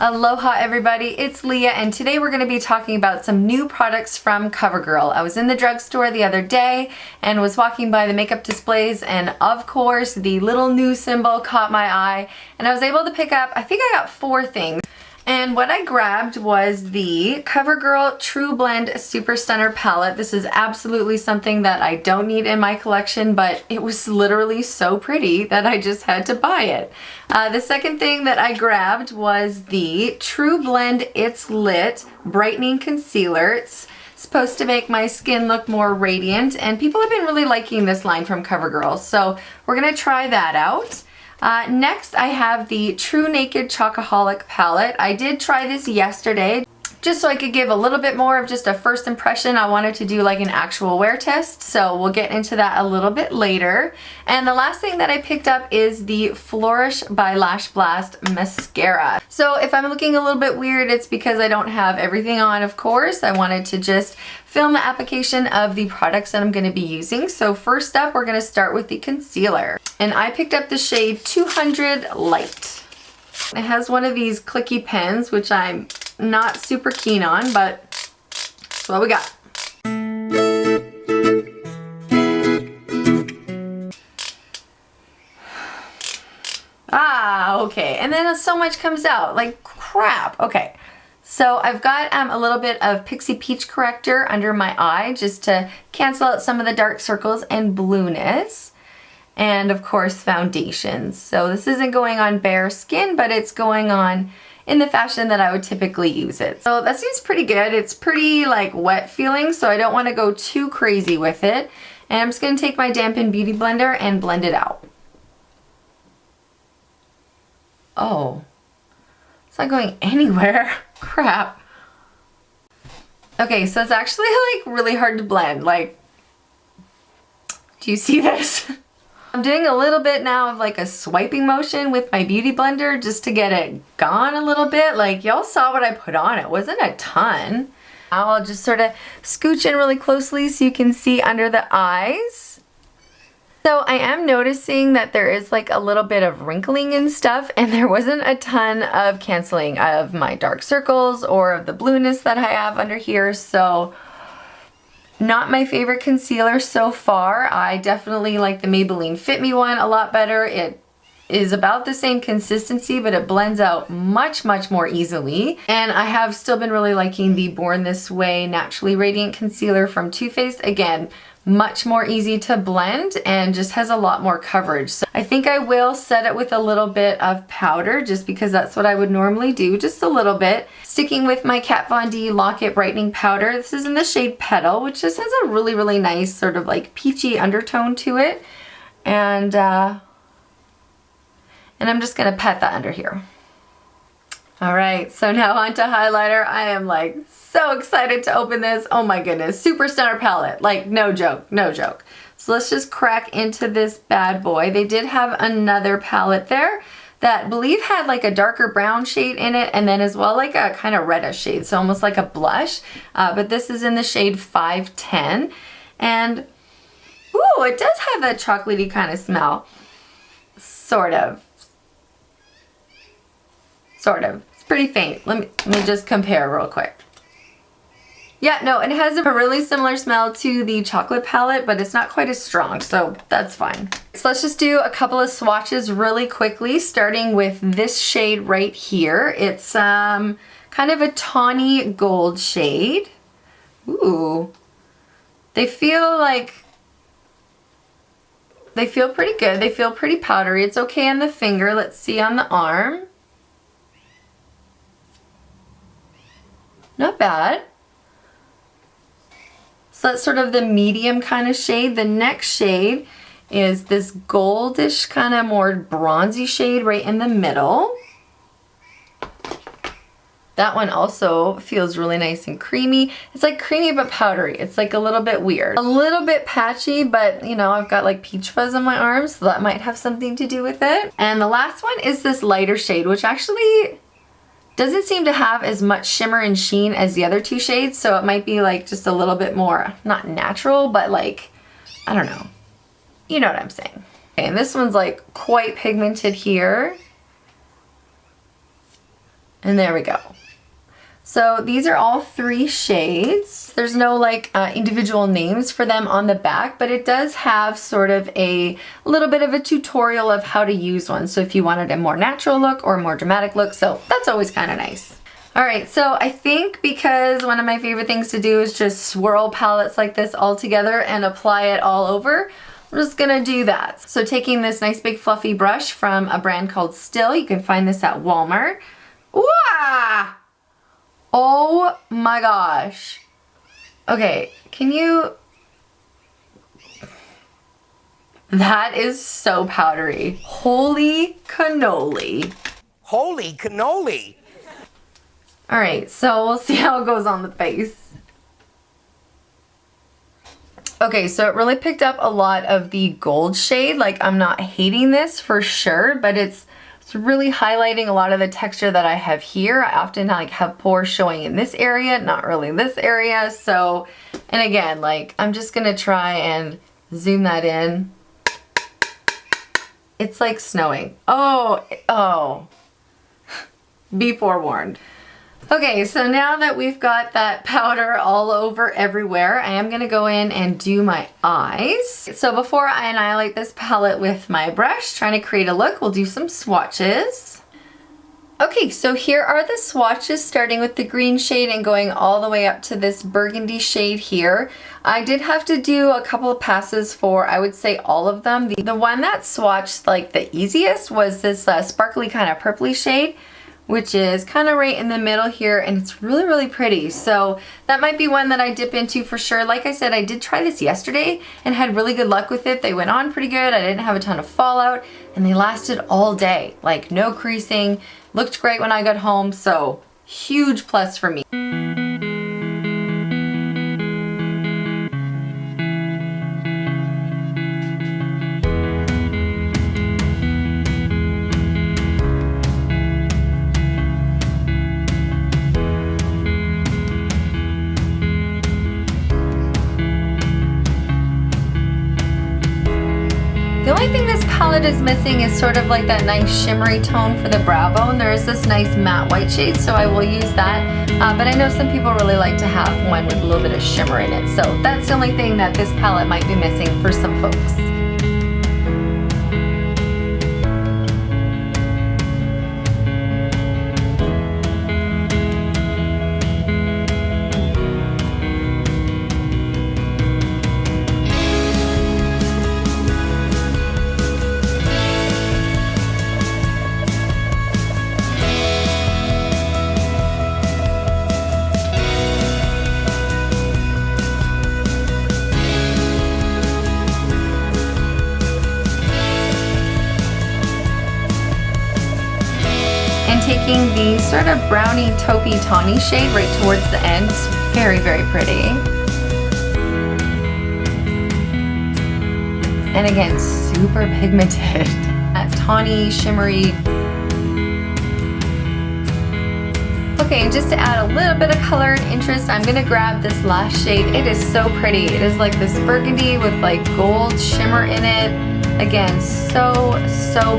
Aloha everybody, it's Leah and today we're going to be talking about some new products from COVERGIRL. I was in the drugstore the other day and was walking by the makeup displays and of course the little new symbol caught my eye and I was able to pick up, I think I got 4 things. And what I grabbed was the COVERGIRL TruBlend Super Stunner palette. This is absolutely something that I don't need in my collection, but it was literally so pretty that I just had to buy it. The second thing that I grabbed was the TruBlend It's Lit Brightening Concealer. It's supposed to make my skin look more radiant, and people have been really liking this line from COVERGIRL, so we're gonna try that out. Next I have the TruNaked Chocoholic palette. I did try this yesterday just so I could give a little bit more of just a first impression. I wanted to do like an actual wear test, so we'll get into that a little bit later. And the last thing that I picked up is the Flourish by Lash Blast mascara. So if I'm looking a little bit weird, it's because I don't have everything on, of course. I wanted to just film the application of the products that I'm going to be using. So first up, we're going to start with the concealer. And I picked up the shade 200 Light. It has one of these clicky pens, which I'm not super keen on, but that's what we got. Okay, and then so much comes out, like crap. Okay, so I've got a little bit of Pixie Peach corrector under my eye just to cancel out some of the dark circles and blueness. And of course foundations. So this isn't going on bare skin, but it's going on in the fashion that I would typically use it. So that seems pretty good. It's pretty like wet feeling, so I don't want to go too crazy with it. And I'm just going to take my dampened beauty blender and blend it out. Oh, it's not going anywhere. Crap. Okay, so it's actually like really hard to blend. Like, do you see this? I'm doing a little bit now of like a swiping motion with my beauty blender just to get it gone a little bit. Like y'all saw what I put on. It wasn't a ton. Now I'll just sort of scooch in really closely so you can see under the eyes. So I am noticing that there is like a little bit of wrinkling and stuff, and there wasn't a ton of canceling of my dark circles or of the blueness that I have under here. So not my favorite concealer so far. I definitely like the Maybelline Fit Me one a lot better. It is about the same consistency, but it blends out much, much more easily. And I have still been really liking the Born This Way Naturally Radiant Concealer from Too Faced. Again, much more easy to blend and just has a lot more coverage. So I think I will set it with a little bit of powder just because that's what I would normally do, just a little bit. Sticking with my Kat Von D Lock It Brightening Powder. This is in the shade Petal, which just has a really, really nice sort of like peachy undertone to it. And I'm just gonna pat that under here. All right, so now on to highlighter. I am like so excited to open this. Oh my goodness, Super Stunner palette. Like no joke, no joke. So let's just crack into this bad boy. They did have another palette there that I believe had like a darker brown shade in it and then as well like a kind of reddish shade, so almost like a blush. But this is in the shade 510. And ooh, it does have that chocolatey kind of smell. Sort of. It's pretty faint. Let me just compare real quick. Yeah, no, it has a really similar smell to the chocolate palette, but it's not quite as strong, so that's fine. So let's just do a couple of swatches really quickly, starting with this shade right here. It's kind of a tawny gold shade. Ooh. They feel pretty good. They feel pretty powdery. It's okay on the finger. Let's see on the arm. Not bad. So that's sort of the medium kind of shade. The next shade is this goldish kind of more bronzy shade right in the middle. That one also feels really nice and creamy. It's like creamy but powdery. It's like a little bit weird. A little bit patchy, but you know, I've got like peach fuzz on my arms, so that might have something to do with it. And the last one is this lighter shade, which actually doesn't seem to have as much shimmer and sheen as the other 2 shades, so it might be like just a little bit more, not natural, but like, I don't know. You know what I'm saying. Okay, and this one's like quite pigmented here. And there we go. So these are all 3 shades. There's no like individual names for them on the back, but it does have sort of a little bit of a tutorial of how to use one. So if you wanted a more natural look or a more dramatic look, so that's always kind of nice. All right, so I think because one of my favorite things to do is just swirl palettes like this all together and apply it all over, I'm just gonna do that. So taking this nice big fluffy brush from a brand called Still, you can find this at Walmart. Wow! Oh my gosh. Okay, can you... That is so powdery. Holy cannoli. Holy cannoli. All right, so we'll see how it goes on the face. Okay, so it really picked up a lot of the gold shade. Like, I'm not hating this for sure, but it's really highlighting a lot of the texture that I have here. I often like have pores showing in this area, not really this area. So, and again, like I'm just gonna try and zoom that in. It's like snowing. Oh, be forewarned. Okay, so now that we've got that powder all over everywhere, I am gonna go in and do my eyes. So before I annihilate this palette with my brush, trying to create a look, we'll do some swatches. Okay, so here are the swatches, starting with the green shade and going all the way up to this burgundy shade here. I did have to do a couple of passes for, I would say, all of them. The one that swatched like the easiest was this sparkly kind of purpley shade, which is kind of right in the middle here, and it's really, really pretty. So that might be one that I dip into for sure. Like I said, I did try this yesterday and had really good luck with it. They went on pretty good. I didn't have a ton of fallout, and they lasted all day. Like no creasing, looked great when I got home, so huge plus for me. The only thing this palette is missing is sort of like that nice shimmery tone for the brow bone. There is this nice matte white shade, so I will use that. But I know some people really like to have one with a little bit of shimmer in it. So that's the only thing that this palette might be missing for some folks. Taking the sort of browny taupey tawny shade right towards the end. It's very, very pretty. And again, super pigmented. That tawny, shimmery. Okay, and just to add a little bit of color and interest, I'm gonna grab this Lash shade. It is so pretty. It is like this burgundy with like gold shimmer in it. Again, so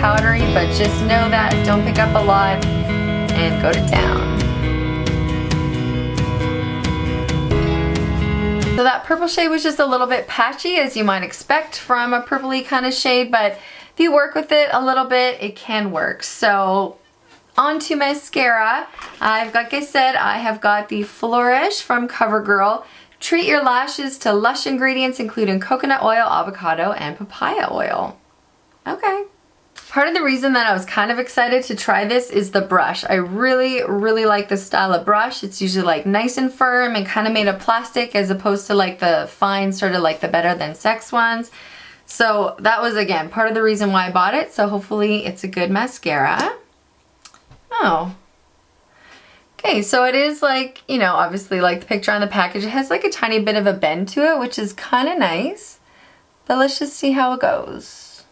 powdery, but just know that, don't pick up a lot and go to town. So that purple shade was just a little bit patchy, as you might expect from a purpley kind of shade, but if you work with it a little bit, it can work. So on to mascara. Like I said, I have got the Flourish from CoverGirl. Treat your lashes to lush ingredients including coconut oil, avocado, and papaya oil. Okay. Part of the reason that I was kind of excited to try this is the brush. I really, really like this style of brush. It's usually like nice and firm and kind of made of plastic as opposed to like the fine, sort of like the Better Than Sex ones. So that was, again, part of the reason why I bought it. So hopefully it's a good mascara. Oh. Okay, so it is like, you know, obviously like the picture on the package, it has like a tiny bit of a bend to it, which is kind of nice. But let's just see how it goes.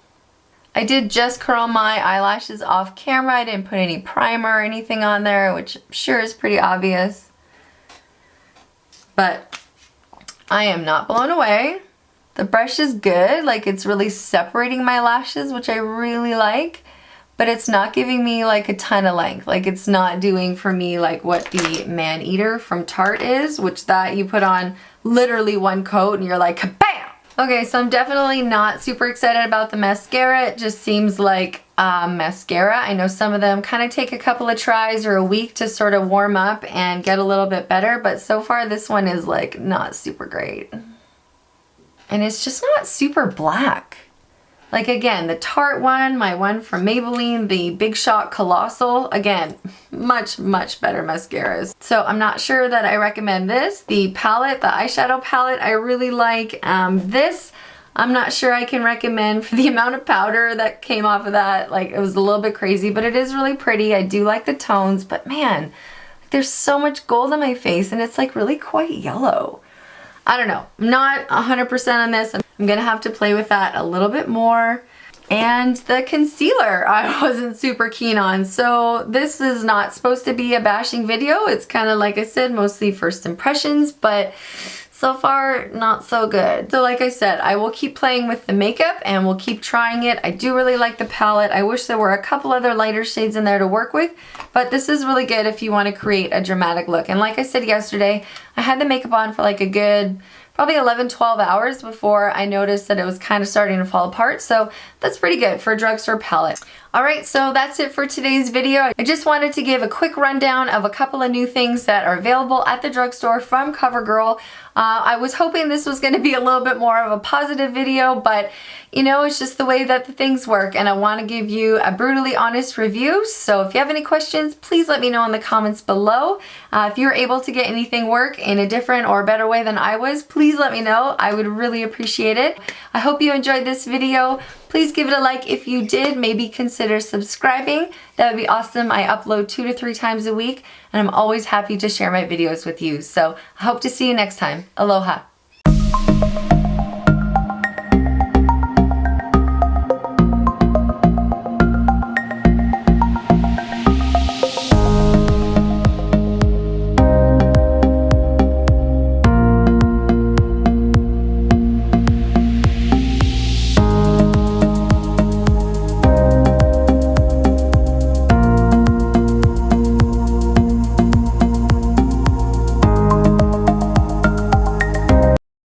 I did just curl my eyelashes off camera. I didn't put any primer or anything on there, which I'm sure is pretty obvious. But I am not blown away. The brush is good, like it's really separating my lashes, which I really like. but it's not giving me like a ton of length. Like it's not doing for me like what the Man Eater from Tarte is, which that you put on literally one coat and you're like, kabam! Okay, so I'm definitely not super excited about the mascara. It just seems like mascara. I know some of them kind of take a couple of tries or a week to sort of warm up and get a little bit better, but so far this one is like not super great. And it's just not super black. Like again, the Tarte one, my one from Maybelline, the Big Shot Colossal, again, much, much better mascaras. So I'm not sure that I recommend this. The palette, the eyeshadow palette, I really like. This, I'm not sure I can recommend for the amount of powder that came off of that. Like it was a little bit crazy, but it is really pretty. I do like the tones, but man, there's so much gold on my face and it's like really quite yellow. I don't know, I'm not 100% on this. I'm gonna have to play with that a little bit more. And the concealer I wasn't super keen on. So this is not supposed to be a bashing video. It's kind of like I said, mostly first impressions, but so far not so good. So like I said, I will keep playing with the makeup and we'll keep trying it. I do really like the palette. I wish there were a couple other lighter shades in there to work with, but this is really good if you want to create a dramatic look. And like I said yesterday, I had the makeup on for like a good probably 11-12 hours before I noticed that it was kind of starting to fall apart. So that's pretty good for a drugstore palette. Alright, so that's it for today's video. I just wanted to give a quick rundown of a couple of new things that are available at the drugstore from CoverGirl. I was hoping this was going to be a little bit more of a positive video, but you know, it's just the way that the things work, and I want to give you a brutally honest review. So if you have any questions, please let me know in the comments below. If you were able to get anything work in a different or better way than I was, please let me know. I would really appreciate it. I hope you enjoyed this video. Please give it a like if you did. Maybe consider subscribing. That would be awesome. I upload 2 to 3 times a week, and I'm always happy to share my videos with you. So I hope to see you next time. Aloha.